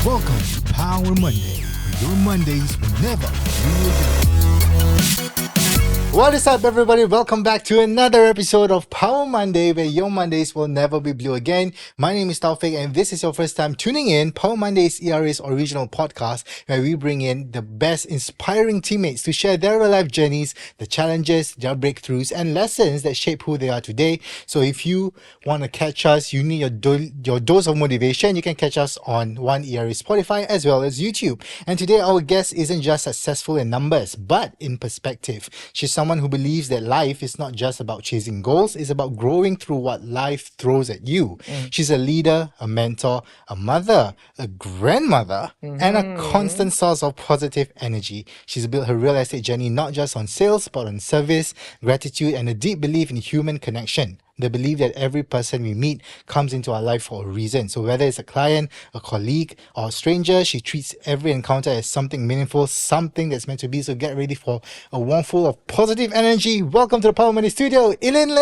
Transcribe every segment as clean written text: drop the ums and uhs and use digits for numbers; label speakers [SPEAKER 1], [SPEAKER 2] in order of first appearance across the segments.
[SPEAKER 1] Welcome to Power Monday, where your Mondays will never be again. What is up, everybody? Welcome back to another episode of Power Monday, where your Mondays will never be blue again. My name is Taufik, and if this is your first time tuning in, Power Monday is ERA's original podcast, where we bring in the best inspiring teammates to share their real-life journeys, the challenges, their breakthroughs, and lessons that shape who they are today. So if you want to catch us, you need your dose of motivation, you can catch us on One ERA Spotify as well as YouTube. And today, our guest isn't just successful in numbers, but in perspective. She's someone who believes that life is not just about chasing goals, it's about growing through what life throws at you. She's a leader, a mentor, a mother, a grandmother, and a constant source of positive energy. She's built her real estate journey not just on sales, but on service, gratitude, and a deep belief in human connection. The belief that every person we meet comes into our life for a reason. So whether it's a client, a colleague, or a stranger, she treats every encounter as something meaningful, something that's meant to be. So get ready for a warm full of positive energy. Welcome to the Power Money Studio, Eileen.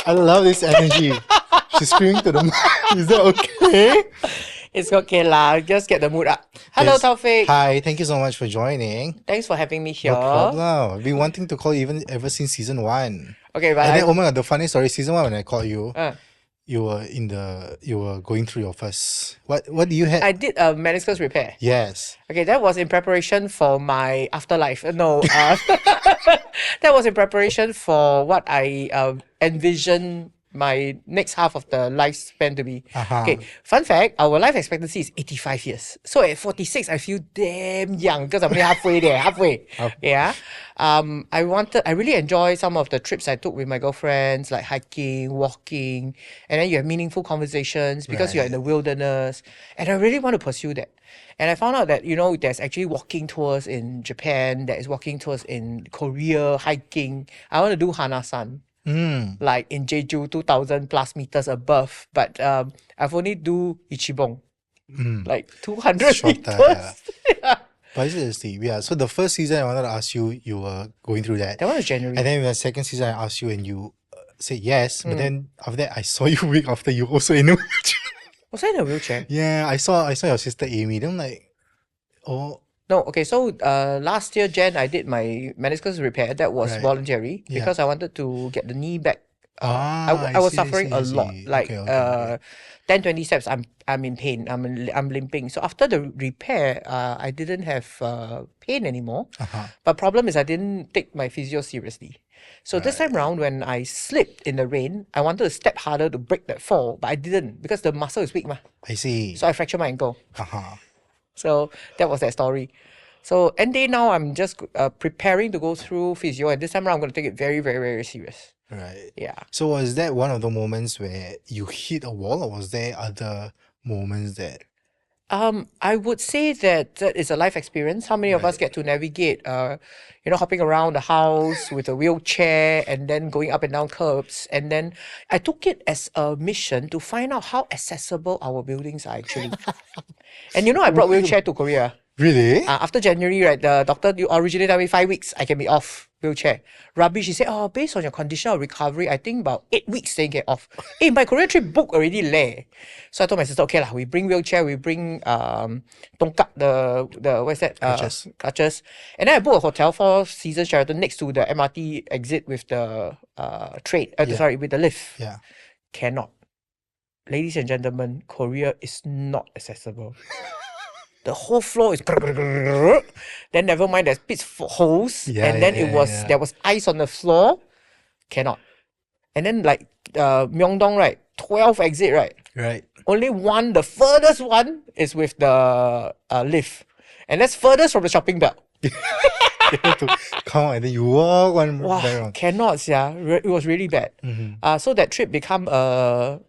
[SPEAKER 1] I love this energy. She's screaming to the mic. Is that okay?
[SPEAKER 2] It's okay lah. Just get the mood up. Hello,
[SPEAKER 1] Yes.
[SPEAKER 2] Taufik.
[SPEAKER 1] Hi, thank you so much for joining.
[SPEAKER 2] Thanks for having me here.
[SPEAKER 1] No problem. I've been wanting to call you ever since season 1.
[SPEAKER 2] Okay, but
[SPEAKER 1] And then, oh my god, the funny story, season 1 when I called you,
[SPEAKER 2] uh,
[SPEAKER 1] you were going through your first, what do you had?
[SPEAKER 2] I did a meniscus repair.
[SPEAKER 1] Yes.
[SPEAKER 2] Okay, that was in preparation for my afterlife. No, that was in preparation for what I envisioned my next half of the lifespan to be. Okay, fun fact, our life expectancy is 85 years. So at 46, I feel damn young because I'm only halfway there, Yeah. I really enjoy some of the trips I took with my girlfriends, like hiking, walking, and then you have meaningful conversations because you're in the wilderness. And I really want to pursue that. And I found out that, there's actually walking tours in Japan, there is walking tours in Korea, hiking. I want to do Hanasan. Like in Jeju, 2,000 plus meters above. But I've only do Ichibong, like 200
[SPEAKER 1] Shorter,
[SPEAKER 2] meters.
[SPEAKER 1] yeah. But seriously, yeah. So the first season I wanted to ask you, you were going through that.
[SPEAKER 2] That one was January.
[SPEAKER 1] And then the second season I asked you and you said yes. But then after that, I saw you a week after you also in a wheelchair.
[SPEAKER 2] Was I in a wheelchair?
[SPEAKER 1] Yeah, I saw your sister Amy. Then I'm like, oh.
[SPEAKER 2] No, okay, so last year, Jan, I did my meniscus repair. That was voluntary because I wanted to get the knee back. I was suffering a lot. Like 10, 20 steps, I'm in pain. I'm limping. So after the repair, I didn't have pain anymore. But problem is I didn't take my physio seriously. So this time around, when I slipped in the rain, I wanted to step harder to break that fall, but I didn't because the muscle is weak.
[SPEAKER 1] I see.
[SPEAKER 2] So I fractured my ankle. So that was that story. So end day now, I'm just preparing to go through physio, and this time around, I'm going to take it very, very, very serious.
[SPEAKER 1] Right.
[SPEAKER 2] Yeah.
[SPEAKER 1] So was that one of the moments where you hit a wall, or was there other moments that?
[SPEAKER 2] I would say that is a life experience. How many of us get to navigate, hopping around the house with a wheelchair and then going up and down curbs? And then I took it as a mission to find out how accessible our buildings are actually. And I brought wheelchair to Korea.
[SPEAKER 1] Really?
[SPEAKER 2] After January, right, the doctor originally told me 5 weeks I can be off wheelchair. Rubbish. He said, based on your condition of recovery, I think about 8 weeks they get off. My Korea trip booked already leh. So I told my sister, okay lah, we bring wheelchair, we bring tongkat, the what's that? Crutches. And then I booked a hotel, 4 Seasons Sheraton, next to the MRT exit with the with the lift.
[SPEAKER 1] Yeah.
[SPEAKER 2] Cannot. Ladies and gentlemen, Korea is not accessible. The whole floor is then never mind there's pits for holes and then there was ice on the floor. Cannot. And then like Myeongdong, right? 12 exit, right?
[SPEAKER 1] Right.
[SPEAKER 2] Only one, the furthest one is with the lift. And that's furthest from the shopping belt.
[SPEAKER 1] You have to come out and then you walk one back.
[SPEAKER 2] Cannot, yeah. It was really bad. So that trip became a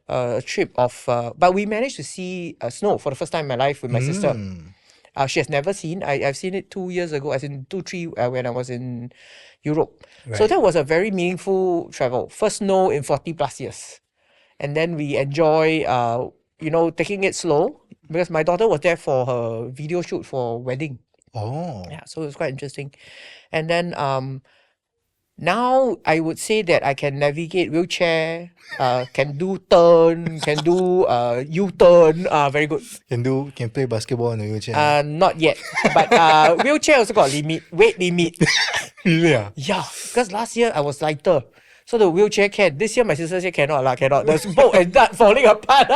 [SPEAKER 2] trip of... but we managed to see snow for the first time in my life with my sister. She has never seen. I've seen it 2 years ago, as in 3 when I was in Europe. Right. So that was a very meaningful travel. First snow in 40 plus years. And then we enjoy, taking it slow because my daughter was there for her video shoot for wedding.
[SPEAKER 1] Oh.
[SPEAKER 2] Yeah, so it was quite interesting. And then Now I would say that I can navigate wheelchair, can do turn, can do U-turn. Very good.
[SPEAKER 1] Can play basketball in a wheelchair.
[SPEAKER 2] Not yet, but wheelchair also got limit, weight limit.
[SPEAKER 1] Really? Ah?
[SPEAKER 2] Yeah, because last year I was lighter, so the wheelchair can. This year my sister said cannot lah, cannot. There's bolt and nut falling apart.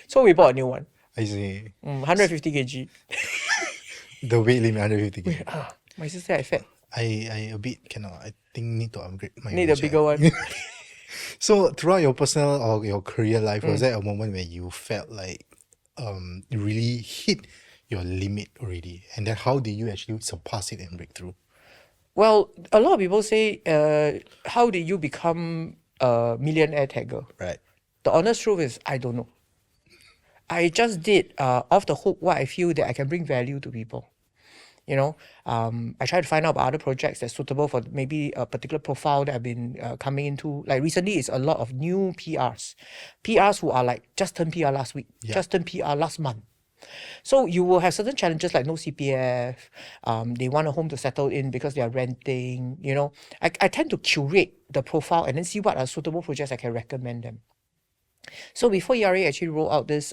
[SPEAKER 2] So we bought a new one.
[SPEAKER 1] I see.
[SPEAKER 2] 150 kg.
[SPEAKER 1] The weight limit 150 kg.
[SPEAKER 2] My sister I fat.
[SPEAKER 1] I a bit cannot. I think need to upgrade my
[SPEAKER 2] Need a
[SPEAKER 1] wheelchair.
[SPEAKER 2] bigger one.
[SPEAKER 1] So throughout your personal or your career life, was there a moment where you felt like you really hit your limit already? And then how did you actually surpass it and break through?
[SPEAKER 2] Well, a lot of people say, how did you become a millionaire tagger?
[SPEAKER 1] Right.
[SPEAKER 2] The honest truth is, I don't know. I just did off the hook what I feel that I can bring value to people. You know, I try to find out about other projects that's suitable for maybe a particular profile that I've been coming into. Like recently, it's a lot of new PRs who are like just turned PR last week, just turned PR last month. So you will have certain challenges like no CPF. They want a home to settle in because they are renting. You know, I tend to curate the profile and then see what are suitable projects I can recommend them. So before ERA actually rolled out this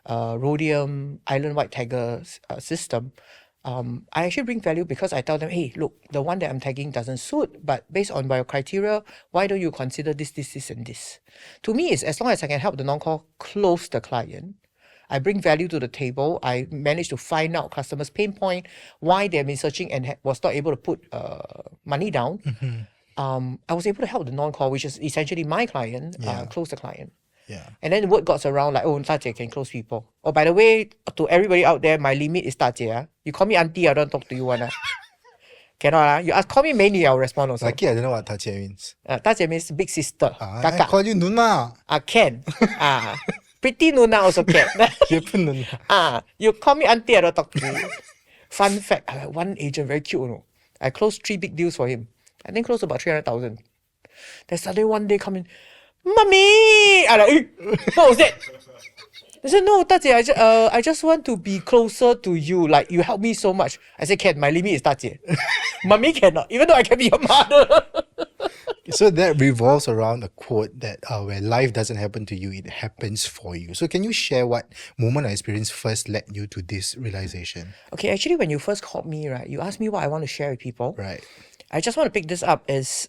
[SPEAKER 2] Rhodium Island White Tagger system, I actually bring value because I tell them, hey, look, the one that I'm tagging doesn't suit, but based on your criteria, why don't you consider this, and this? To me, it's as long as I can help the non-call close the client, I bring value to the table. I managed to find out customers' pain point, why they've been searching and was not able to put money down. I was able to help the non-call, which is essentially my client, close the client.
[SPEAKER 1] Yeah.
[SPEAKER 2] And then word got around like, oh, Tajie can close people. Oh, by the way, to everybody out there, my limit is Tajie. You call me auntie, I don't talk to you. Cannot. You call me Manny, I'll respond also.
[SPEAKER 1] Lucky I don't know what Tajie means.
[SPEAKER 2] Tajie means big sister.
[SPEAKER 1] I
[SPEAKER 2] Kakak.
[SPEAKER 1] call you Nuna.
[SPEAKER 2] Can. Pretty Nuna also can. You call me auntie, I don't talk to you. Fun fact, I had one agent, very cute. You know. I closed 3 big deals for him. I think close to about 300,000. Then suddenly one day come in, Mommy! I'm like, what was that? I said, no, Tajie, I just want to be closer to you. Like, you help me so much. I said, Ken, my limit is Tajie. Mommy cannot, even though I can be your mother.
[SPEAKER 1] So that revolves around a quote that where life doesn't happen to you, it happens for you. So can you share what moment or experience first led you to this realization?
[SPEAKER 2] Okay, actually, when you first called me, right, you asked me what I want to share with people.
[SPEAKER 1] Right.
[SPEAKER 2] I just want to pick this up as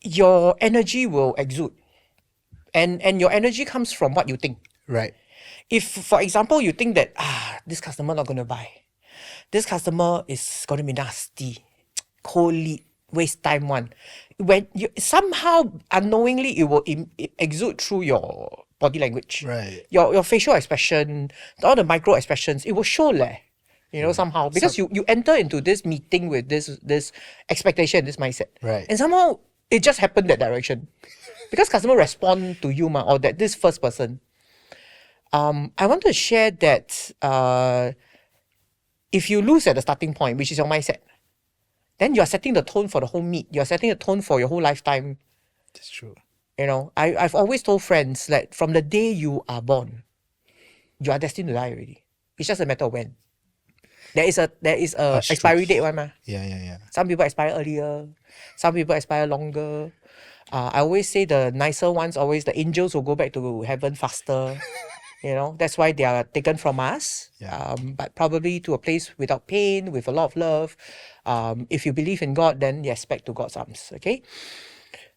[SPEAKER 2] your energy will exude. And your energy comes from what you think.
[SPEAKER 1] Right.
[SPEAKER 2] If, for example, you think that, this customer not going to buy. This customer is going to be nasty, cold lead, waste time one. When you somehow, unknowingly, it will exude through your body language.
[SPEAKER 1] Right.
[SPEAKER 2] Your facial expression, all the micro expressions, it will show leh. You know, somehow. Because you enter into this meeting with this expectation, this mindset.
[SPEAKER 1] Right.
[SPEAKER 2] And somehow, it just happened that direction. Because customer respond to you, or that this first person. I want to share that if you lose at the starting point, which is your mindset, then you're setting the tone for the whole meet. You're setting the tone for your whole lifetime.
[SPEAKER 1] That's true.
[SPEAKER 2] You know, I've always told friends that from the day you are born, you are destined to die already. It's just a matter of when. There is a expiry date one, ma.
[SPEAKER 1] Yeah.
[SPEAKER 2] Some people expire earlier, some people expire longer. I always say the nicer ones, always the angels will go back to heaven faster. You know, that's why they are taken from us.
[SPEAKER 1] Yeah.
[SPEAKER 2] But probably to a place without pain, with a lot of love. If you believe in God, then you expect to God's arms. Okay.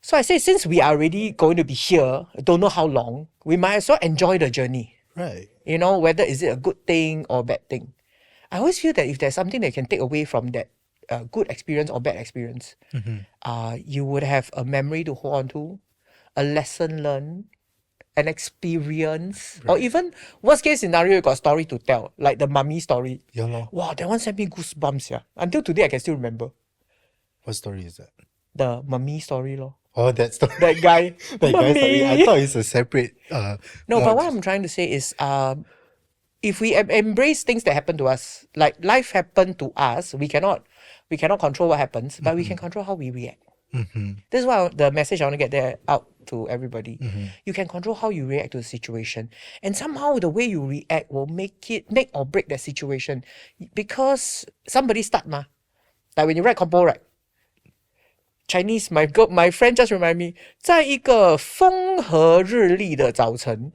[SPEAKER 2] So I say, since we are already going to be here, don't know how long, we might as well enjoy the journey.
[SPEAKER 1] Right.
[SPEAKER 2] You know, whether is it a good thing or bad thing. I always feel that if there's something that you can take away from that good experience or bad experience, you would have a memory to hold on to, a lesson learned, an experience, or even worst case scenario, you got a story to tell, like the mummy story.
[SPEAKER 1] Yeah, no.
[SPEAKER 2] Wow, that one sent me goosebumps. Yeah. Until today, I can still remember.
[SPEAKER 1] What story is that?
[SPEAKER 2] The mummy story, lor.
[SPEAKER 1] Oh, that story.
[SPEAKER 2] That guy.
[SPEAKER 1] That guy's story. I thought it's a separate.
[SPEAKER 2] No, but what I'm trying to say is, if we embrace things that happen to us, like life happened to us, we cannot control what happens, but we can control how we react. This is why the message I want to get there out to everybody. You can control how you react to the situation, and somehow the way you react will make or break that situation, because somebody start ma. Like when you write compo, right? Chinese, my friend just remind me, 在一个风和日丽的早晨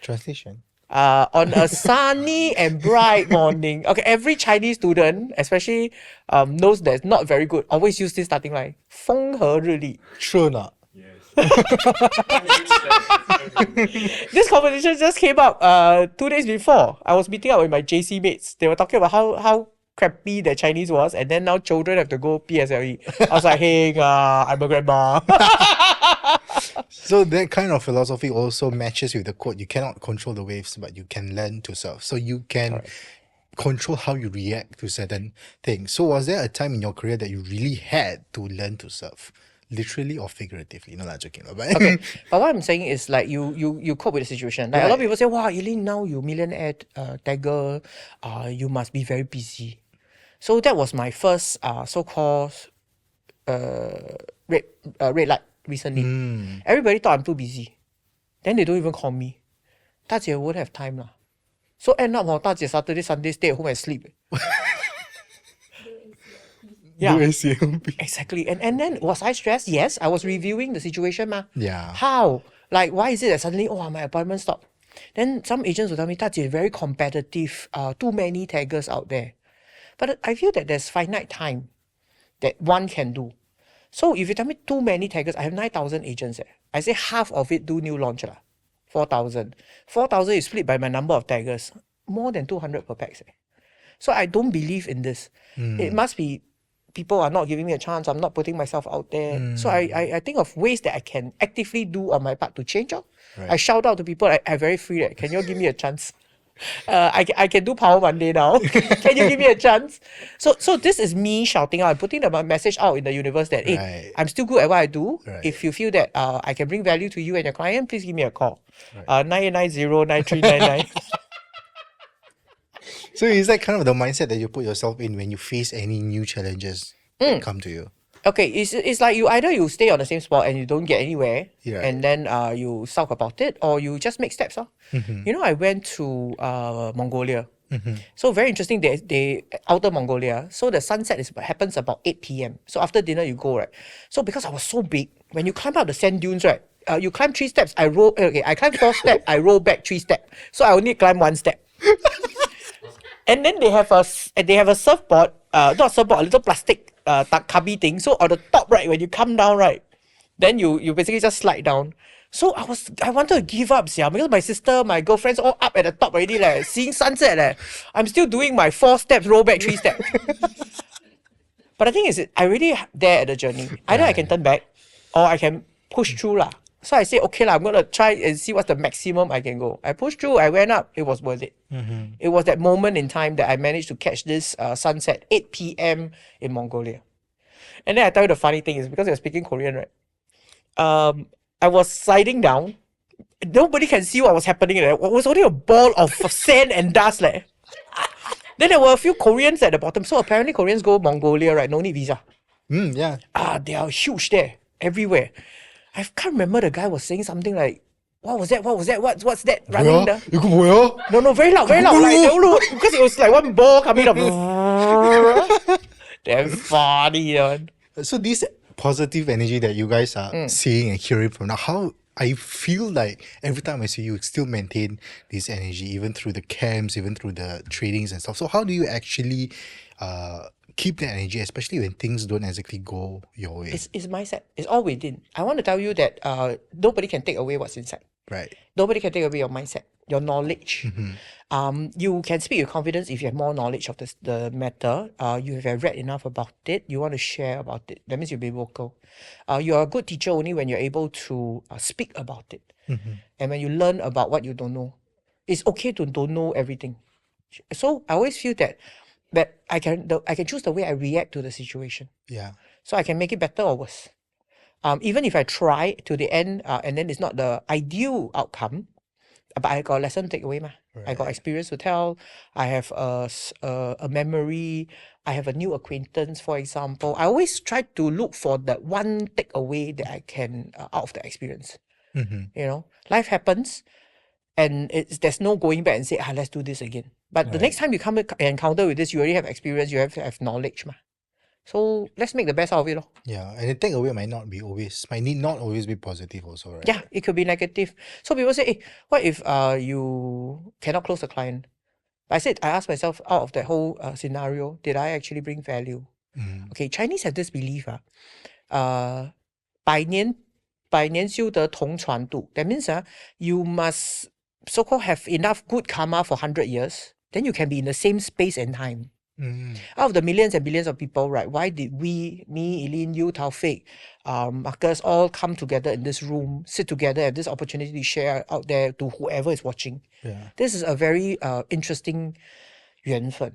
[SPEAKER 1] Translation.
[SPEAKER 2] On a sunny and bright morning. Okay, every Chinese student, especially knows that's not very good, always use this starting line. 风和日丽.
[SPEAKER 1] True not?
[SPEAKER 2] This conversation just came up 2 days before. I was meeting up with my JC mates. They were talking about how crappy their Chinese was, and then now children have to go PSLE. I was like, hey, I'm a grandma.
[SPEAKER 1] So that kind of philosophy also matches with the quote, you cannot control the waves, but you can learn to surf. So you can control how you react to certain things. So was there a time in your career that you really had to learn to surf? Literally or figuratively? No, not joking. But
[SPEAKER 2] Okay, but what I'm saying is like you cope with the situation. Like a lot of people say, wow, Eileen, now you millionaire tagger, you must be very busy. So that was my first so-called red light recently. Everybody thought I'm too busy. Then they don't even call me. 大姐 won't have time lah. So end up, 大姐 Saturday, Sunday stay at home and sleep. Yeah, exactly. And then was I stressed? Yes, I was reviewing the situation ma.
[SPEAKER 1] Yeah.
[SPEAKER 2] How? Like, why is it that suddenly, my appointment stopped? Then some agents will tell me, 大姐 very competitive, too many taggers out there. But I feel that there's finite time that one can do. So if you tell me too many taggers, I have 9,000 agents. I say half of it do new launch. 4,000. 4,000 is split by my number of taggers. More than 200 per pax. So I don't believe in this. It must be people are not giving me a chance. I'm not putting myself out there. So I think of ways that I can actively do on my part to change. I shout out to people, I'm very free. Can you give me a chance? I can do Power Monday now. Can you give me a chance? So this is me shouting out, putting the message out in the universe that, hey, I'm still good at what I do. If you feel that I can bring value to you and your client, please give me a call. 9890-9399.
[SPEAKER 1] So is that kind of the mindset that you put yourself in when you face any new challenges that come to you?
[SPEAKER 2] Okay, it's like you stay on the same spot and you don't get anywhere, and then you sulk about it, or you just make steps. You know, I went to Mongolia. So very interesting. They outer Mongolia. So the sunset happens about 8 p.m. So after dinner you go, right? So because I was so big, when you climb out the sand dunes, right? You climb 3 steps. I climb 4 steps. I roll back 3 steps. So I only climb 1 step. And then they have a surfboard, not surfboard, a little plastic cubby thing. So on the top, right, when you come down, right, then you basically just slide down. So I wanted to give up, because my sister, my girlfriends all up at the top already, seeing sunset. I'm still doing my 4 steps, roll back 3 steps. But the thing is, I really there at the journey. Either I can turn back or I can push through lah. So I say, okay, I'm going to try and see what's the maximum I can go. I pushed through, I went up, it was worth it. It was that moment in time that I managed to catch this sunset, 8 p.m. in Mongolia. And then I tell you the funny thing is, because you're speaking Korean, right? I was sliding down. Nobody can see what was happening. It was only a ball of sand and dust. Then there were a few Koreans at the bottom. So apparently Koreans go Mongolia, right? No need visa.
[SPEAKER 1] Yeah.
[SPEAKER 2] They are huge there, everywhere. I can't remember, the guy was saying something like, what was that? What's that? Running there? No, very loud. Like, because it was like one ball coming up. Damn funny, man.
[SPEAKER 1] So this positive energy that you guys are seeing and hearing from now, how I feel like every time I see you still maintain this energy, even through the camps, even through the trainings and stuff. So how do you actually keep that energy, especially when things don't exactly go your way?
[SPEAKER 2] It's mindset. It's all within. I want to tell you that nobody can take away what's inside.
[SPEAKER 1] Right.
[SPEAKER 2] Nobody can take away your mindset, your knowledge. You can speak with confidence if you have more knowledge of the matter. You have read enough about it. You want to share about it. That means you'll be vocal. You're a good teacher only when you're able to speak about it. And when you learn about what you don't know. It's okay to don't know everything. So I always feel that I can choose the way I react to the situation.
[SPEAKER 1] Yeah.
[SPEAKER 2] So I can make it better or worse. Even if I try to the end and then it's not the ideal outcome, but I got a lesson to take away. I got experience to tell. I have a memory. I have a new acquaintance, for example. I always try to look for that one takeaway that I can out of the experience. You know, life happens. And there's no going back and say, let's do this again. But the next time you come encounter with this, you already have experience, you have knowledge. So let's make the best out of it.
[SPEAKER 1] Yeah, and the takeaway might need not always be positive also, right?
[SPEAKER 2] Yeah, it could be negative. So people say, hey, what if you cannot close a client? I asked myself, out of that whole scenario, did I actually bring value? Okay, Chinese have this belief, 百年修得同船渡. That means you must so-called have enough good karma for 100 years, then you can be in the same space and time. Out of the millions and billions of people, right? Why did me, Eileen, you, Taufik, Marcus, all come together in this room, sit together, have this opportunity to share out there to whoever is watching?
[SPEAKER 1] Yeah.
[SPEAKER 2] This is a very interesting 缘分.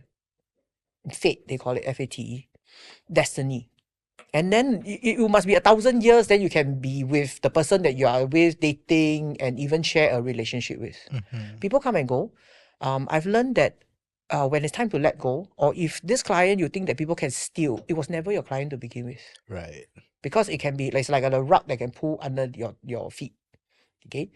[SPEAKER 2] Fate, they call it F-A-T-E. Destiny. And then you must be 1,000 years, then you can be with the person that you are with, dating, and even share a relationship with. People come and go. I've learned that when it's time to let go, or if this client you think that people can steal, it was never your client to begin with.
[SPEAKER 1] Right.
[SPEAKER 2] Because it can be it's like a rug that can pull under your feet. Okay.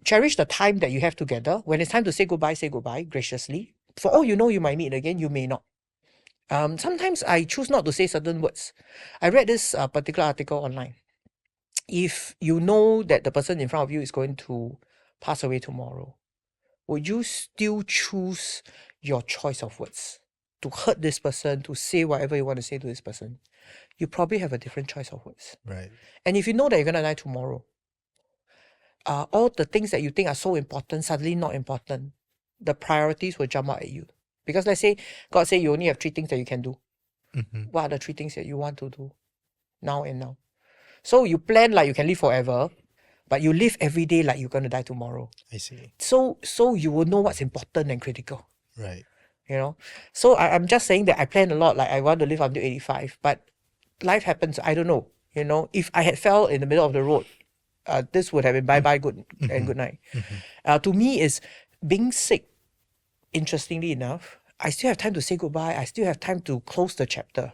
[SPEAKER 2] Cherish the time that you have together. When it's time to say goodbye graciously. For all you know, you might meet again, you may not. Sometimes I choose not to say certain words. I read this particular article online. If you know that the person in front of you is going to pass away tomorrow, would you still choose your choice of words to hurt this person, to say whatever you want to say to this person? You probably have a different choice of words.
[SPEAKER 1] Right.
[SPEAKER 2] And if you know that you're going to die tomorrow, all the things that you think are so important, suddenly not important, the priorities will jump out at you. Because let's say, God say you only have 3 things that you can do. What are the 3 things that you want to do now and now? So you plan like you can live forever, but you live every day like you're going to die tomorrow.
[SPEAKER 1] I see.
[SPEAKER 2] So you will know what's important and critical.
[SPEAKER 1] Right.
[SPEAKER 2] You know? So I'm just saying that I plan a lot, like I want to live until 85, but life happens, I don't know. You know, if I had fell in the middle of the road, this would have been bye-bye good and good night. To me, is being sick, interestingly enough, I still have time to say goodbye. I still have time to close the chapter.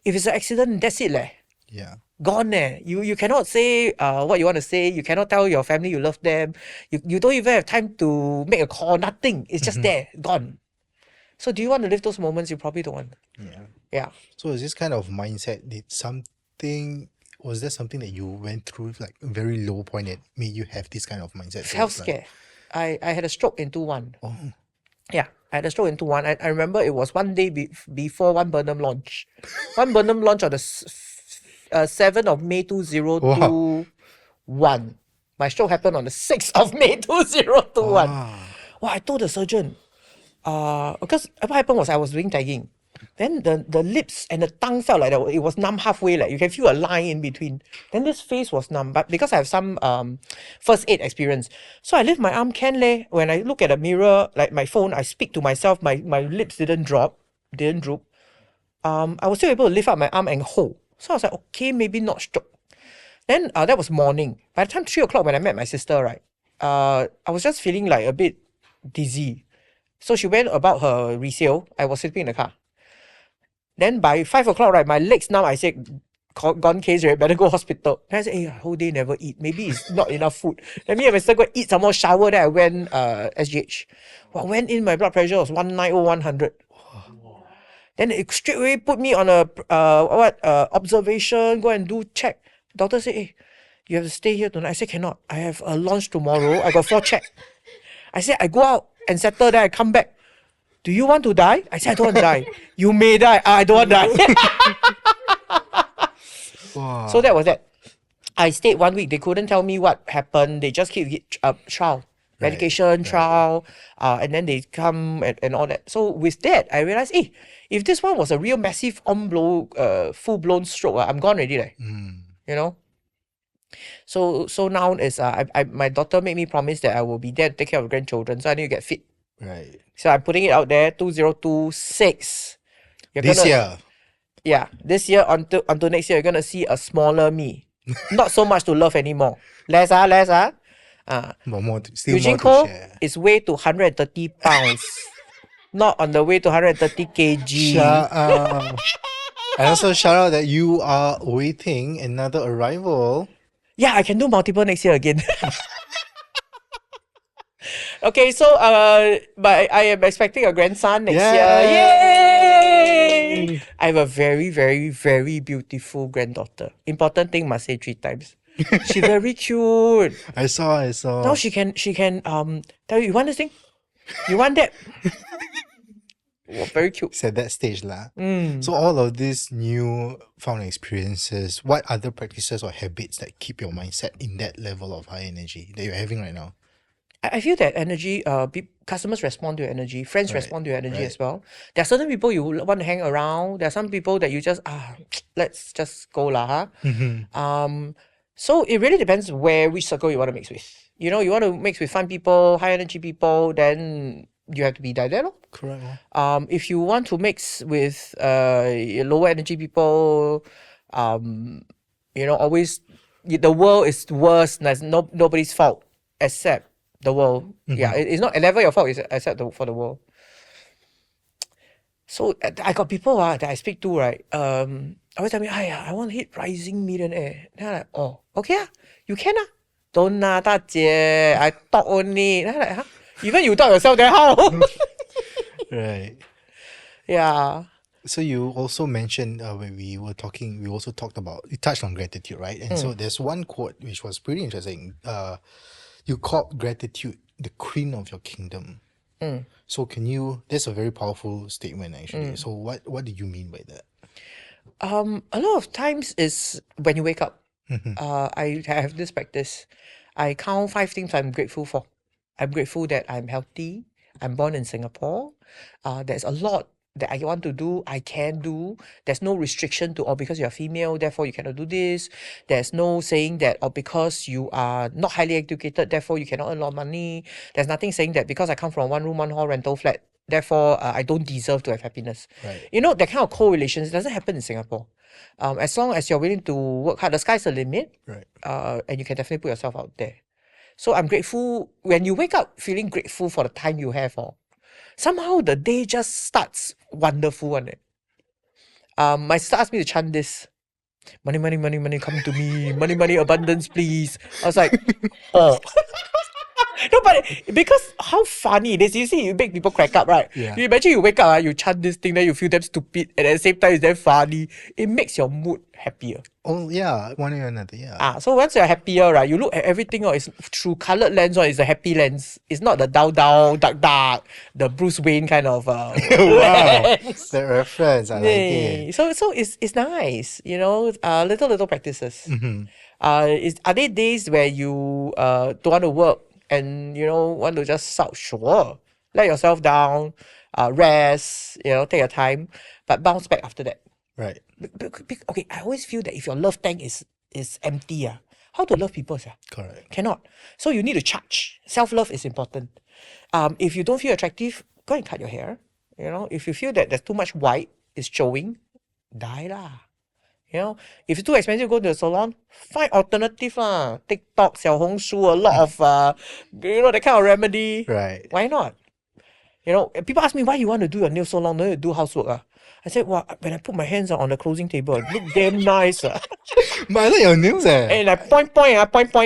[SPEAKER 2] If it's an accident, that's it leh.
[SPEAKER 1] Yeah.
[SPEAKER 2] Gone eh. You cannot say what you want to say. You cannot tell your family you love them. You don't even have time to make a call. Nothing. It's just there. Gone. So do you want to live those moments? You probably don't want.
[SPEAKER 1] Yeah.
[SPEAKER 2] Yeah.
[SPEAKER 1] So is this kind of mindset, was there something that you went through, like a very low point that made you have this kind of mindset?
[SPEAKER 2] Health scare. I had a stroke in 21.
[SPEAKER 1] Oh.
[SPEAKER 2] Yeah, I had a stroke in 21. I remember it was one day before One Burnham launch. One Burnham launch on the 7th of May 2021. Wow. My stroke happened on the 6th of May 2021. Wow, I told the surgeon, because what happened was I was doing tagging. Then the lips and the tongue felt like it was numb halfway. Like you can feel a line in between. Then this face was numb. But because I have some first aid experience, so I lift my arm, when I look at a mirror, like my phone, I speak to myself. My lips didn't droop. I was still able to lift up my arm and hold. So I was like, okay, maybe not stroke. Then that was morning. By the time 3 o'clock when I met my sister, right, I was just feeling like a bit dizzy. So she went about her resale. I was sitting in the car. Then by 5 o'clock, right, my legs numb. I said, gone case, right, better go hospital. Then I said, hey, whole day never eat. Maybe it's not enough food. Then me and my sister go eat some more, shower. Then I went SGH. Well, went in, my blood pressure was 190/100. Then it straight away put me on a observation, go and do check. Doctor said, hey, you have to stay here tonight. I said, cannot. I have a launch tomorrow. I got 4 check. I said, I go out and settle, then I come back. Do you want to die? I said, I don't want to die. You may die. I don't want to die.
[SPEAKER 1] Wow.
[SPEAKER 2] So that was that. I stayed 1 week. They couldn't tell me what happened. They just keep trial, medication, trial, and then they come and all that. So with that, I realized, hey, if this one was a real massive full-blown stroke, I'm gone already. You know? So now is my daughter made me promise that I will be there to take care of grandchildren. So I need to get fit.
[SPEAKER 1] Right.
[SPEAKER 2] So I'm putting it out there, 2026.
[SPEAKER 1] This year.
[SPEAKER 2] Yeah, this year until next year, you're gonna see a smaller me. Not so much to love anymore. Less. Eugene Ko is way to 130 pounds. Not on the way to 130 kg.
[SPEAKER 1] Shut up. And also shout out that you are waiting another arrival.
[SPEAKER 2] Yeah, I can do multiple next year again. Okay, so but I am expecting a grandson next year. Yay! I have a very, very, very beautiful granddaughter. Important thing must say 3 times. She very cute.
[SPEAKER 1] I saw.
[SPEAKER 2] Now she can tell you want this thing? You want that? Oh, very cute.
[SPEAKER 1] It's at that stage lah. So all of these new found experiences, what other practices or habits that keep your mindset in that level of high energy that you're having right now?
[SPEAKER 2] I feel that energy, customers respond to your energy, friends respond to your energy as well. There are certain people you want to hang around. There are some people that you just let's just go lah. So it really depends which circle you want to mix with. You know, you want to mix with fun people, high energy people, then you have to be like that.
[SPEAKER 1] Correct.
[SPEAKER 2] If you want to mix with lower energy people, always the world is worse. There's nobody's fault except the world. Yeah, it's not never your fault. It's except for the world. So I got people that I speak to, right? Always tell me, I want to hit rising millionaire. Then I'm like, oh, okay, you can Don't大姐, I talk only. Then I'm like, huh? Even you talk yourself, then how?
[SPEAKER 1] Right.
[SPEAKER 2] Yeah.
[SPEAKER 1] So you also mentioned when we were talking, we also talked about, you touched on gratitude, right? And so there's one quote which was pretty interesting. You called gratitude the queen of your kingdom. So that's a very powerful statement actually. So what do you mean by that?
[SPEAKER 2] A lot of times is when you wake up. I have this practice. I count 5 things I'm grateful for. I'm grateful that I'm healthy. I'm born in Singapore. There's a lot that I want to do, I can do. There's no restriction to, because you're female, therefore you cannot do this. There's no saying that, because you are not highly educated, therefore you cannot earn a lot of money. There's nothing saying that because I come from a 1 room, 1 hall rental flat, therefore I don't deserve to have happiness.
[SPEAKER 1] Right.
[SPEAKER 2] You know, that kind of correlations doesn't happen in Singapore. As long as you're willing to work hard, the sky's the limit.
[SPEAKER 1] Right.
[SPEAKER 2] And you can definitely put yourself out there. So I'm grateful. When you wake up feeling grateful for the time you have, somehow the day just starts wonderful. My sister asked me to chant this. Money, money, money, money, come to me. Money, money, abundance, please. I was like, oh. No, but because how funny it is, you see, you make people crack up, right?
[SPEAKER 1] Yeah.
[SPEAKER 2] You imagine you wake up, you chant this thing, then you feel damn stupid, and at the same time, it's damn funny. It makes your mood happier.
[SPEAKER 1] Oh, yeah, one way or another, yeah.
[SPEAKER 2] So once you're happier, right, you look at everything, it's through coloured lens, or it's a happy lens. It's not the dark, dark, the Bruce Wayne kind of
[SPEAKER 1] Wow,
[SPEAKER 2] lens.
[SPEAKER 1] the reference, I like it.
[SPEAKER 2] So it's nice, little practices. Are there days where you don't want to work and want to just sulk? Sure, let yourself down, rest, take your time, but bounce back after that.
[SPEAKER 1] Right.
[SPEAKER 2] Okay, I always feel that if your love tank is empty, how to love people?
[SPEAKER 1] Correct.
[SPEAKER 2] Cannot. So you need to charge. Self-love is important. If you don't feel attractive, go and cut your hair. If you feel that there's too much white is showing, die lah. If it's too expensive, go to the salon, find alternative lah. TikTok, 小红书, a lot of that kind of remedy.
[SPEAKER 1] Right.
[SPEAKER 2] Why not? People ask me why you want to do your nails so long, don't you do housework? I said, well, when I put my hands on the closing table, it look damn nice.
[SPEAKER 1] But I like your nails.
[SPEAKER 2] And I point,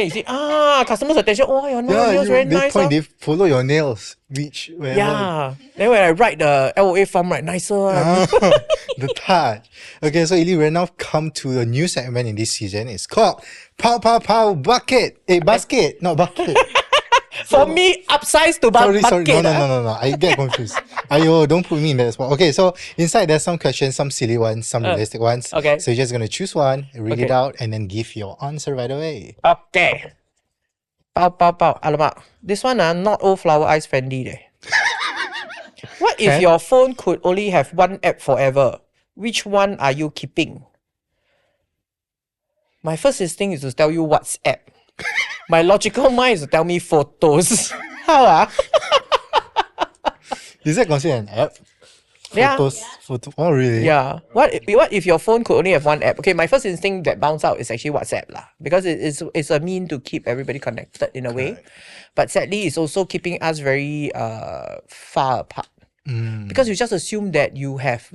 [SPEAKER 2] you see, customers' attention, your nails very nice.
[SPEAKER 1] They follow your nails.
[SPEAKER 2] Yeah. Then when I write the LOA form, right, nicer.
[SPEAKER 1] The touch. Okay, so Eileen, we're now come to a new segment in this season. It's called Pow Pow Pow Bucket. Basket, not bucket.
[SPEAKER 2] For me, upsize to bucket.
[SPEAKER 1] Sorry. No. I get confused. Ayo, don't put me in that spot. Okay, so inside there's some questions, some silly ones, some realistic ones.
[SPEAKER 2] Okay.
[SPEAKER 1] So you're just going to choose one, read it out, and then give your answer right away.
[SPEAKER 2] Okay. Pow. Alamak. This one, not all flower eyes friendly. What if your phone could only have one app forever? Which one are you keeping? My first instinct is to tell you WhatsApp. My logical mind is to tell me photos. How?
[SPEAKER 1] Is that considered an app?
[SPEAKER 2] Yeah.
[SPEAKER 1] Photo. Oh, really?
[SPEAKER 2] Yeah. What if your phone could only have one app? Okay, my first instinct that bounce out is actually WhatsApp lah, because it's a mean to keep everybody connected in a way, but sadly it's also keeping us very far apart. Because you just assume that you have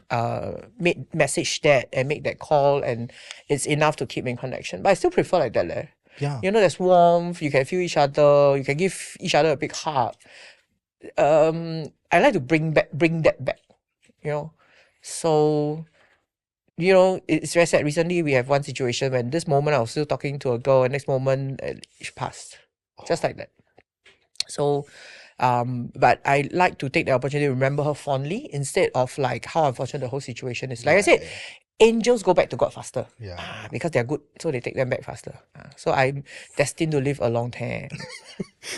[SPEAKER 2] made message that and make that call and it's enough to keep in connection. But I still prefer like that leh.
[SPEAKER 1] Yeah.
[SPEAKER 2] There's warmth, you can feel each other, you can give each other a big hug. I like to bring that back. So it's very sad. Recently, we have one situation when this moment I was still talking to a girl, and next moment she passed, just like that. So, but I like to take the opportunity to remember her fondly instead of like how unfortunate the whole situation is. Like I said, angels go back to God faster. Because they're good, so they take them back faster. So I'm destined to live a long time.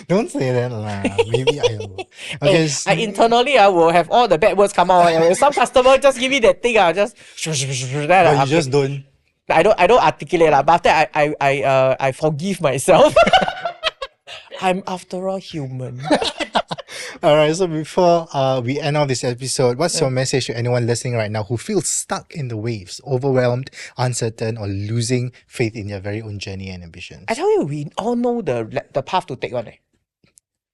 [SPEAKER 1] Don't say that lah. Maybe I will. Okay.
[SPEAKER 2] I internally I will have all the bad words come out. Some customer just give me that thing, just
[SPEAKER 1] but you just don't.
[SPEAKER 2] I don't articulate lah. But after I forgive myself. I'm after all human.
[SPEAKER 1] Alright, so before we end off this episode, what's your message to anyone listening right now who feels stuck in the waves, overwhelmed, uncertain, or losing faith in their very own journey and ambitions?
[SPEAKER 2] I tell you, we all know the path to take on.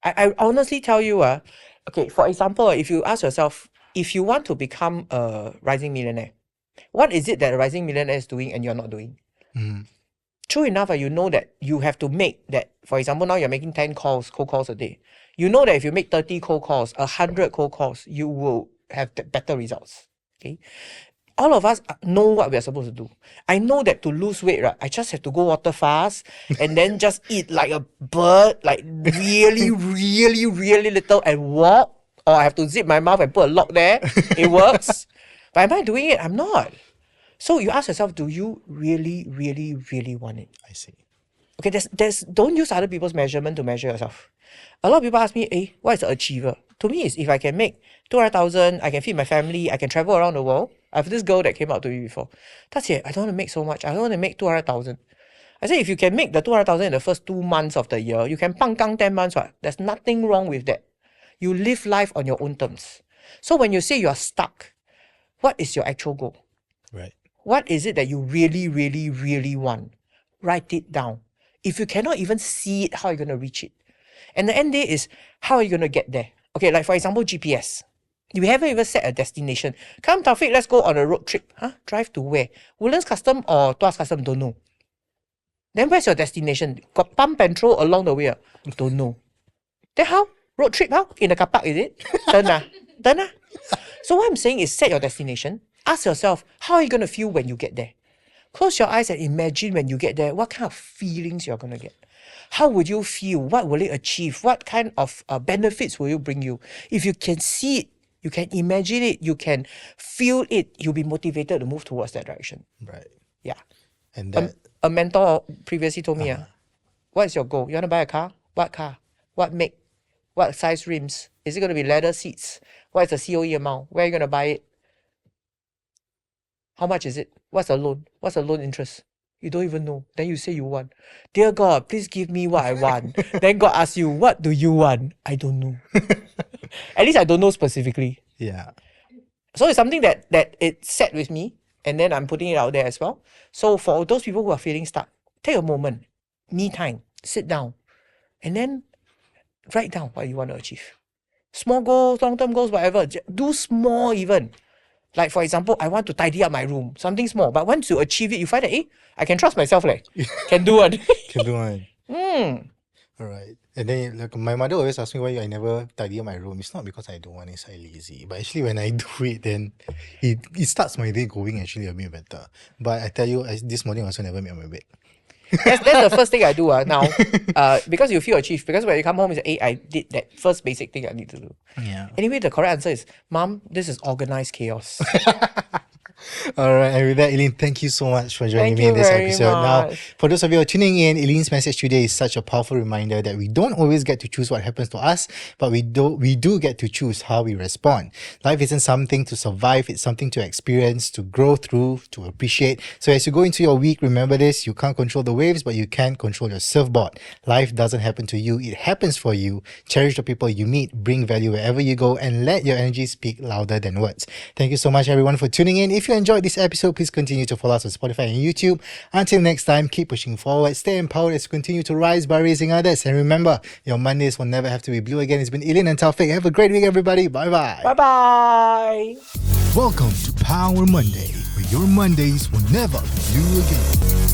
[SPEAKER 2] I honestly tell you, okay, for example, if you ask yourself, if you want to become a rising millionaire, what is it that a rising millionaire is doing and you're not doing? True enough, you know that you have to make that. For example, now you're making 10 cold calls a day. You know that if you make 30 cold calls, 100 cold calls, you will have better results. Okay, all of us know what we are supposed to do. I know that to lose weight, right, I just have to go water fast and then just eat like a bird, like really, really, really little, and walk. Or I have to zip my mouth and put a lock there. It works. But am I doing it? I'm not. So you ask yourself, do you really, really, really want it?
[SPEAKER 1] I see.
[SPEAKER 2] Okay, don't use other people's measurement to measure yourself. A lot of people ask me, what is an achiever? To me, is if I can make 200,000, I can feed my family, I can travel around the world. I have this girl that came out to me before. That's it. I don't want to make so much. I don't want to make 200,000. I say, if you can make the 200,000 in the first 2 months of the year, you can pang gang 10 months. Right? There's nothing wrong with that. You live life on your own terms. So when you say you're stuck, what is your actual goal?
[SPEAKER 1] Right.
[SPEAKER 2] What is it that you really, really, really want? Write it down. If you cannot even see it, how are you going to reach it? And the end day is, how are you going to get there? Okay, like for example, GPS. We haven't even set a destination. Come, Taufik, let's go on a road trip. Drive to where? Woodlands Custom or Tuas Custom? Don't know. Then where's your destination? Got pump and throw along the way? Don't know. Then how? Road trip, how? In the car park, is it? Turn. So what I'm saying is, set your destination. Ask yourself, how are you going to feel when you get there? Close your eyes and imagine when you get there, what kind of feelings you're going to get. How would you feel? What will it achieve? What kind of benefits will it bring you? If you can see it, you can imagine it, you can feel it, you'll be motivated to move towards that direction.
[SPEAKER 1] Right.
[SPEAKER 2] Yeah.
[SPEAKER 1] And that...
[SPEAKER 2] a mentor previously told me, what is your goal? You want to buy a car? What car? What make? What size rims? Is it going to be leather seats? What is the COE amount? Where are you going to buy it? How much is it? What's the loan? What's the loan interest? You don't even know. Then you say you want. Dear God, please give me what I want. Then God asks you, what do you want? I don't know. At least I don't know specifically.
[SPEAKER 1] Yeah.
[SPEAKER 2] So it's something that it sat with me, and then I'm putting it out there as well. So for those people who are feeling stuck, take a moment, me time, sit down, and then write down what you want to achieve. Small goals, long-term goals, whatever. Do small even. Like, for example, I want to tidy up my room. Something small. But once you achieve it, you find that, I can trust myself. Can do it.
[SPEAKER 1] Can do it. Alright. And then, like, my mother always asks me why I never tidy up my room. It's not because I don't want, it's I lazy. But actually, when I do it, then it starts my day going actually a bit better. But I tell you, this morning I also never made my bed.
[SPEAKER 2] That's the first thing I do now. Because you feel achieved. Because when you come home, it's like, I did that first basic thing I need to do.
[SPEAKER 1] Yeah.
[SPEAKER 2] Anyway, the correct answer is, Mom, this is organized chaos.
[SPEAKER 1] Alright, and with that, Eileen, thank you so much for joining me in this episode. Now, for those of you who are tuning in, Eileen's message today is such a powerful reminder that we don't always get to choose what happens to us, but we do get to choose how we respond. Life isn't something to survive, it's something to experience, to grow through, to appreciate. So as you go into your week, remember this: you can't control the waves, but you can control your surfboard. Life doesn't happen to you, it happens for you. Cherish the people you meet, bring value wherever you go, and let your energy speak louder than words. Thank you so much, everyone, for tuning in. If you enjoyed this episode, please continue to follow us on Spotify and YouTube. Until next time, keep pushing forward, stay empowered as you continue to rise by raising others. And remember, your Mondays will never have to be blue again. It's been Eileen and Taufik. Have a great week, everybody. Bye-bye.
[SPEAKER 2] Bye-bye.
[SPEAKER 1] Welcome to Power Monday, where your Mondays will never be blue again.